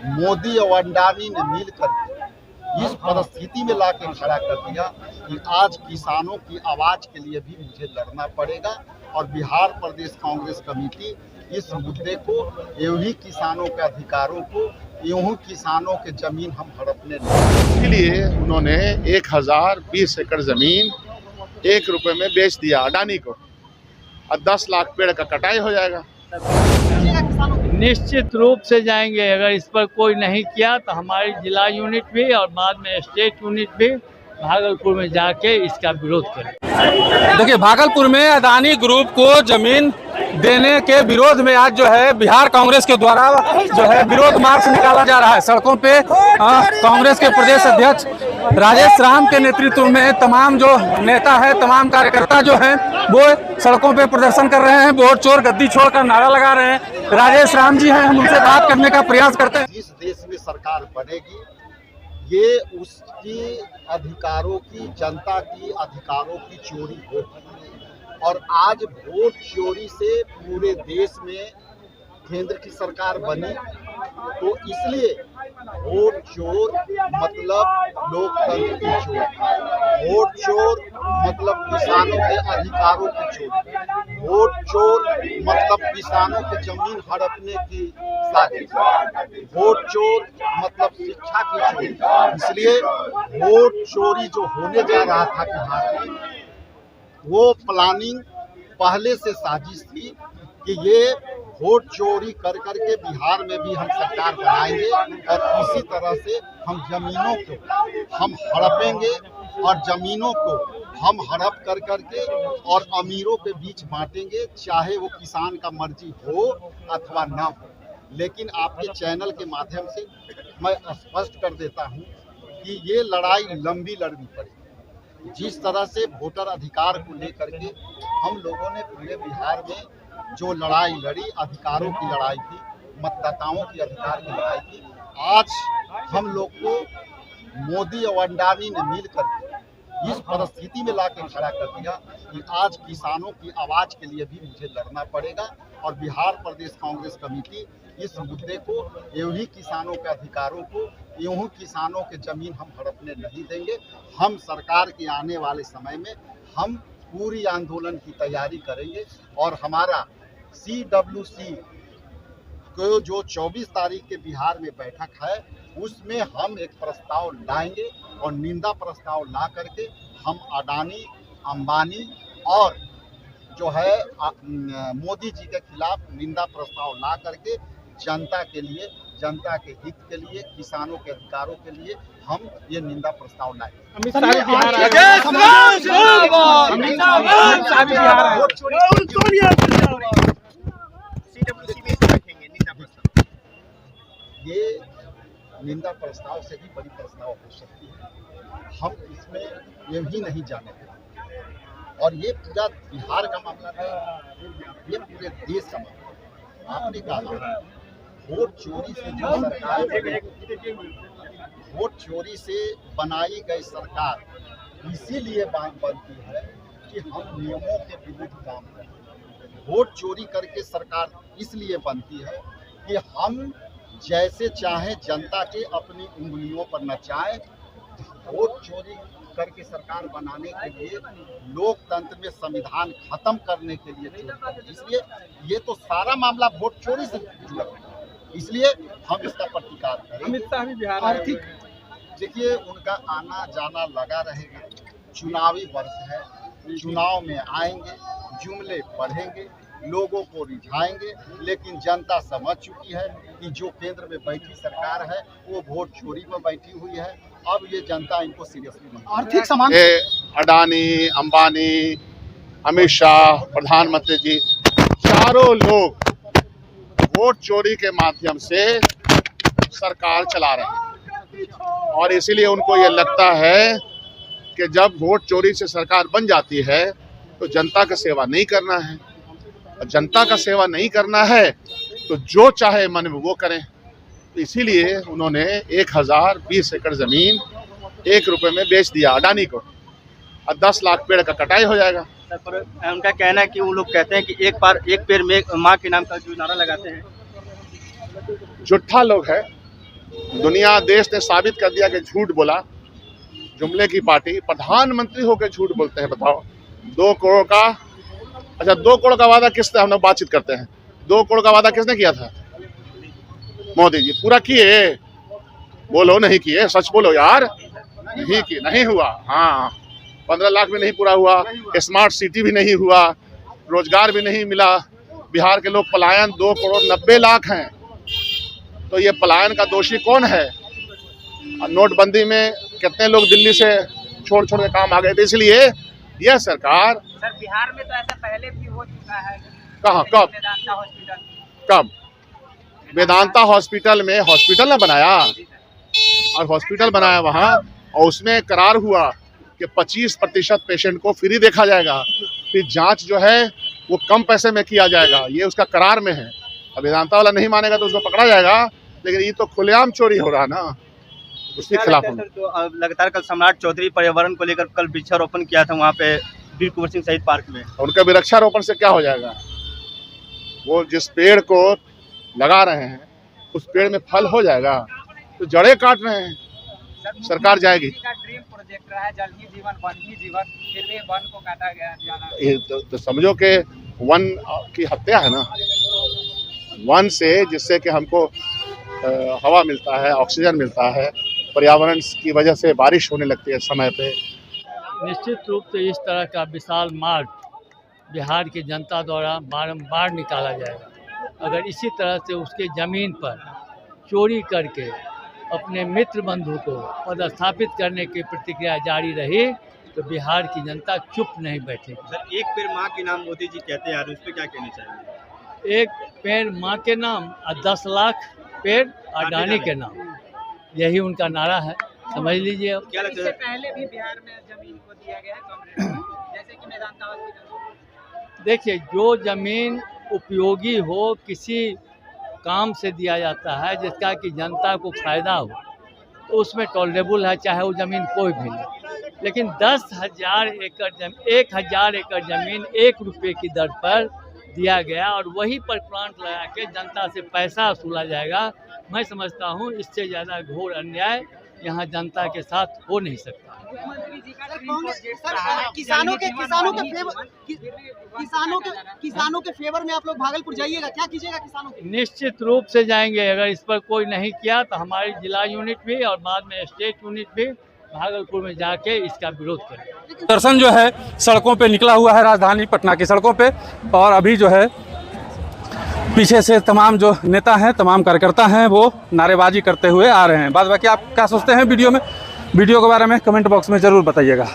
मोदी और अंडानी ने मिलकर इस परिस्थिति में लाके खड़ा कर दिया कि आज किसानों की आवाज के लिए भी मुझे लड़ना पड़ेगा। और बिहार प्रदेश कांग्रेस कमेटी इस मुद्दे को, यूं ही किसानों के अधिकारों को, यूं ही किसानों के जमीन हम हड़पने नहीं। इसके लिए उन्होंने 1020 एकड़ जमीन 1 रुपए में बेच दिया अडानी को, और 10 लाख पेड़ का कटाई हो जाएगा। निश्चित रूप से जाएंगे। अगर इस पर कोई नहीं किया तो हमारी जिला यूनिट भी और बाद में स्टेट यूनिट भी भागलपुर में जाके इसका विरोध करें। देखिए, भागलपुर में अडानी ग्रुप को जमीन देने के विरोध में आज जो है बिहार कांग्रेस के द्वारा जो है विरोध मार्च निकाला जा रहा है। सड़कों पे कांग्रेस के प्रदेश अध्यक्ष राजेश राम के नेतृत्व में तमाम जो नेता है, तमाम कार्यकर्ता जो हैं वो सड़कों पे प्रदर्शन कर रहे हैं, वोट चोर गद्दी छोड़ का नारा लगा रहे हैं। राजेश राम जी हैं, हम उनसे बात करने का प्रयास करते हैं। जिस देश में सरकार बनेगी, ये उसकी अधिकारों की, जनता की अधिकारों की चोरी होगी। और आज वोट चोरी से पूरे देश में केंद्र की सरकार बनी, तो इसलिए वोट चोर मतलब लोकतंत्र की चोरी, वोट चोर मतलब किसानों के अधिकारों की चोरी, वोट चोर मतलब किसानों के जमीन हड़पने की साजिश, वोट चोर मतलब शिक्षा की चोरी। इसलिए वोट चोरी जो होने जा रहा था बिहार में, वो प्लानिंग पहले से साजिश थी कि ये वोट चोरी कर करके बिहार में भी हम सरकार बनाएंगे और इसी तरह से हम जमीनों को हम हड़पेंगे और जमीनों को हम हड़प कर करके और अमीरों के बीच बांटेंगे, चाहे वो किसान का मर्जी हो अथवा ना हो। लेकिन आपके चैनल के माध्यम से मैं स्पष्ट कर देता हूँ कि ये लड़ाई लंबी लड़नी पड़ेगी। जिस तरह से वोटर अधिकार को लेकर के हम लोगों ने पूरे बिहार में जो लड़ाई लड़ी, अधिकारों की लड़ाई थी, मतदाताओं की अधिकार की लड़ाई थी, आज हम लोग को मोदी और अंडानी ने मिलकर इस परिस्थिति में लाके खड़ा कर दिया कि आज किसानों की आवाज के लिए भी मुझे लड़ना पड़ेगा। और बिहार प्रदेश कांग्रेस कमेटी इस मुद्दे को, यूं ही किसानों के अधिकारों को, यूं ही किसानों के जमीन हम हड़पने नहीं देंगे। हम सरकार के आने वाले समय में हम पूरी आंदोलन की तैयारी करेंगे और हमारा CWC को जो 24 तारीख के बिहार में बैठक है, उसमें हम एक प्रस्ताव लाएंगे और निंदा प्रस्ताव ला करके हम अडानी, अंबानी और जो है मोदी जी के खिलाफ निंदा प्रस्ताव ला करके जनता के लिए, जनता के हित के लिए, किसानों के अधिकारों के लिए हम ये निंदा प्रस्ताव लाएंगे। ये निंदा प्रस्ताव से भी बड़ी प्रस्ताव हो सकती है, हम इसमें ये भी नहीं जाने। और ये पूरा बिहार का मामला नहीं, ये पूरे देश का मामला। आपने कहा वोट चोरी से जो सरकार, वोट चोरी से बनाई गई सरकार इसीलिए बनती है कि हम नियमों के विरुद्ध काम करें। वोट चोरी करके सरकार इसलिए बनती है कि हम जैसे चाहे जनता के अपनी उंगलियों पर नचाएं। वोट चोरी करके सरकार बनाने के लिए, लोकतंत्र में संविधान खत्म करने के लिए, इसलिए ये तो सारा मामला वोट चोरी से जुड़ा है। इसलिए हम इसका प्रतिकार करेंगे। आर्थिक देखिए, उनका आना जाना लगा रहेगा, चुनावी वर्ष है, चुनाव में आएंगे, जुमले पढ़ेंगे, लोगों को रिझाएंगे, लेकिन जनता समझ चुकी है कि जो केंद्र में बैठी सरकार है वो वोट चोरी में बैठी हुई है। अब ये जनता इनको सीरियसली आर्थिक समान अडानी, अंबानी, अमित शाह, प्रधानमंत्री जी, चारों लोग वोट चोरी के माध्यम से सरकार चला रहे हैं। और इसीलिए उनको ये लगता है कि जब वोट चोरी से सरकार बन जाती है तो जनता का सेवा नहीं करना है, और जनता का सेवा नहीं करना है तो जो चाहे मन में वो करें। तो इसीलिए उन्होंने 1020 एकड़ जमीन 1 रुपए में बेच दिया अडानी को, और 10 लाख पेड़ का कटाई हो जाएगा। उनका कहना है कि वो लोग कहते हैं कि एक पेड़ में माँ के नाम का जो नारा लगाते हैं। झूठा लोग है, दुनिया देश ने साबित कर दिया कि झूठ बोला। जुमले की पार्टी, प्रधानमंत्री होकर झूठ बोलते हैं। बताओ 2 करोड़ का, अच्छा 2 करोड़ का वादा किसने, हम लोग बातचीत करते हैं, 2 करोड़ का वादा किसने किया था? मोदी जी। पूरा किए? बोलो नहीं किए, सच बोलो यार। नहीं किए, नहीं हुआ। हाँ 15 लाख भी नहीं पूरा हुआ, स्मार्ट सिटी भी नहीं हुआ, रोजगार भी नहीं मिला। बिहार के लोग पलायन 2 करोड़ 90 लाख हैं। तो ये पलायन का दोषी कौन है? नोटबंदी में कितने लोग दिल्ली से छोड़ के काम आ गए थे। इसलिए यह सरकार, सर बिहार में तो ऐसा पहले भी हो चुका है। कहाँ, कब? वेदांता हॉस्पिटल। कब? वेदांता हॉस्पिटल में हॉस्पिटल ना बनाया, और हॉस्पिटल बनाया वहाँ, और उसमें करार हुआ कि 25% पेशेंट को फ्री देखा जाएगा, फिर जांच जो है वो कम पैसे में किया जाएगा। ये उसका करार में है। अब वेदांता वाला नहीं मानेगा तो उसको पकड़ा जाएगा, लेकिन ये तो खुलेआम चोरी हो रहा ना, उसके खिलाफ। तो लगातार कल सम्राट चौधरी पर्यावरण को लेकर कल वृक्षारोपण किया था वहाँ पे वीर कुंवर सिंह शहीद पार्क में। उनका वृक्षारोपण से क्या हो जाएगा? वो जिस पेड़ को लगा रहे हैं उस पेड़ में फल हो जाएगा, तो जड़ें काट रहे हैं। सरकार जाएगी। ड्रीम प्रोजेक्ट रहा है जल ही जीवन वन ही जीवन, फिर भी वन को काटा गया ज्यादा। ये तो समझो कि वन की हत्या है ना। वन से जिससे कि हमको हवा मिलता है, ऑक्सीजन मिलता है, पर्यावरण की वजह से बारिश होने लगती है समय पे। निश्चित रूप से इस तरह का विशाल मार्ग बिहार की जनता द्वारा बारंबार निकाला जाएगा। अगर इसी तरह से उसके ज़मीन पर चोरी करके अपने मित्र बंधु को पदस्थापित करने की प्रतिक्रिया जारी रही तो बिहार की जनता चुप नहीं बैठेगी। सर एक पेड़ माँ के नाम मोदी जी कहते हैं, उस पर क्या कहना चाहिए? एक पेड़ माँ के नाम और 10 लाख पेड़ अडानी के नाम, यही उनका नारा है, समझ लीजिए। अब क्या लगता इससे है? पहले भी बिहार में जमीन को दिया गया है कांग्रेस को, जैसे कि वेदांता हॉस्पिटल। देखिए, जो ज़मीन उपयोगी हो, किसी काम से दिया जाता है जिसका कि जनता को फ़ायदा हो, तो उसमें टॉलरेबल है, चाहे वो ज़मीन कोई भी ले। लेकिन 10,000 एकड़ 1,000 एकड़ ज़मीन 1 रुपये की दर पर दिया गया और वहीं पर प्लांट लगा के जनता से पैसा वसूला जाएगा। मैं समझता हूँ इससे ज़्यादा घोर अन्याय यहाँ जनता के साथ हो नहीं सकता। मुख्यमंत्री जी का sir, dream Congress project sir, रहा है किसानों के जल ही किसानों जीवन के वन फेवर ही जीवन। किसानों के फेवर में आप लोग भागलपुर जाइएगा, क्या कीजिएगा किसानों के? निश्चित रूप से जाएंगे। अगर इस पर कोई नहीं किया तो हमारी जिला यूनिट भी और बाद में स्टेट यूनिट भी भागलपुर में जाके इसका विरोध करेंगे। दर्शन जो है सड़कों पे निकला हुआ है, राजधानी पटना की सड़कों पे, और अभी जो है पीछे से तमाम जो नेता हैं, तमाम कार्यकर्ता हैं, वो नारेबाजी करते हुए आ रहे हैं। बाद बाकी आप क्या सोचते हैं वीडियो के बारे में कमेंट बॉक्स में ज़रूर बताइएगा।